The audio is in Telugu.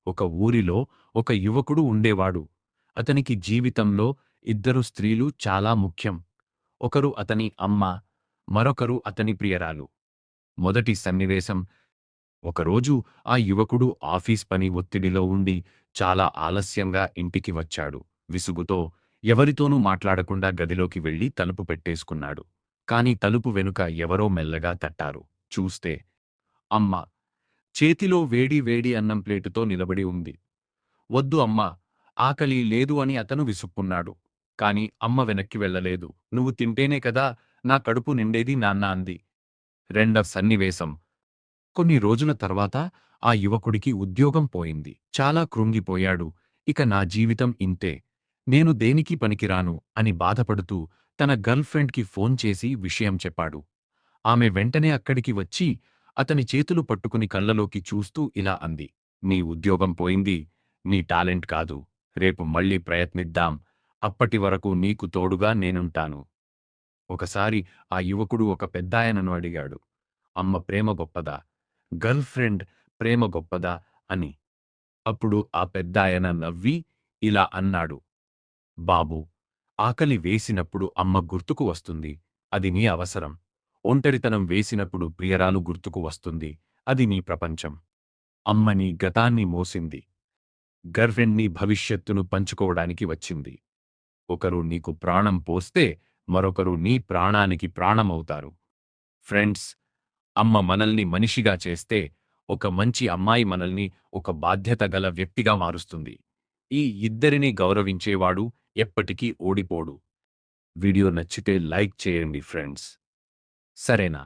ఒక ఊరిలో ఒక యువకుడు ఉండేవాడు. అతనికి జీవితంలో ఇద్దరు స్త్రీలు చాలా ముఖ్యం. ఒకరు అతని అమ్మ, మరొకరు అతని ప్రియురాలు. మొదటి సన్నివేశం. ఒకరోజు ఆ యువకుడు ఆఫీస్ పని ఒత్తిడిలో ఉండి చాలా ఆలస్యంగా ఇంటికి వచ్చాడు. విసుగుతో ఎవరితోనూ మాట్లాడకుండా గదిలోకి వెళ్లి తలుపు పెట్టేసుకున్నాడు. కాని తలుపు వెనుక ఎవరో మెల్లగా తట్టారు. చూస్తే అమ్మ చేతిలో వేడి వేడి అన్నం ప్లేటుతో నిలబడి ఉంది. వద్దు అమ్మా, ఆకలి లేదు అని అతను విసుక్కున్నాడు. కాని అమ్మ వెనక్కి వెళ్ళలేదు. నువ్వు తింటేనే కదా నా కడుపు నిండేది నాన్న అంది. రెండవ సన్నివేశం. కొన్ని రోజుల తర్వాత ఆ యువకుడికి ఉద్యోగం పోయింది. చాలా కృంగిపోయాడు. ఇక నా జీవితం ఇంతే, నేను దేనికి పనికిరాను అని బాధపడుతూ తన గర్ల్ఫ్రెండ్కి ఫోన్ చేసి విషయం చెప్పాడు. ఆమె వెంటనే అక్కడికి వచ్చి అతని చేతులు పట్టుకుని కళ్ళలోకి చూస్తూ ఇలా అంది. నీ ఉద్యోగం పోయింది, నీ టాలెంట్ కాదు. రేపు మళ్ళీ ప్రయత్నిద్దాం. అప్పటి వరకు నీకు తోడుగా నేనుంటాను. ఒకసారి ఆ యువకుడు ఒక పెద్దాయనను అడిగాడు, అమ్మ ప్రేమ గొప్పదా, గర్ల్ఫ్రెండ్ ప్రేమ గొప్పదా అని. అప్పుడు ఆ పెద్దాయన నవ్వి ఇలా అన్నాడు, బాబూ, ఆకలి వేసినప్పుడు అమ్మ గుర్తుకు వస్తుంది, అది నీ అవసరం. ఒంటరితనం వేసినప్పుడు ప్రియరాలు గుర్తుకు వస్తుంది, అది నీ ప్రపంచం. అమ్మ నీ గతాన్ని మోసింది, గర్ల్ఫ్రెండ్ నీ భవిష్యత్తును పంచుకోవడానికి వచ్చింది. ఒకరు నీకు ప్రాణం పోస్తే మరొకరు నీ ప్రాణానికి ప్రాణమవుతారు. ఫ్రెండ్స్, అమ్మ మనల్ని మనిషిగా చేస్తే ఒక మంచి అమ్మాయి మనల్ని ఒక బాధ్యత గల వ్యక్తిగా మారుస్తుంది. ఈ ఇద్దరిని గౌరవించేవాడు ఎప్పటికీ ఓడిపోడు. వీడియో నచ్చితే లైక్ చేయండి ఫ్రెండ్స్. సరేనా?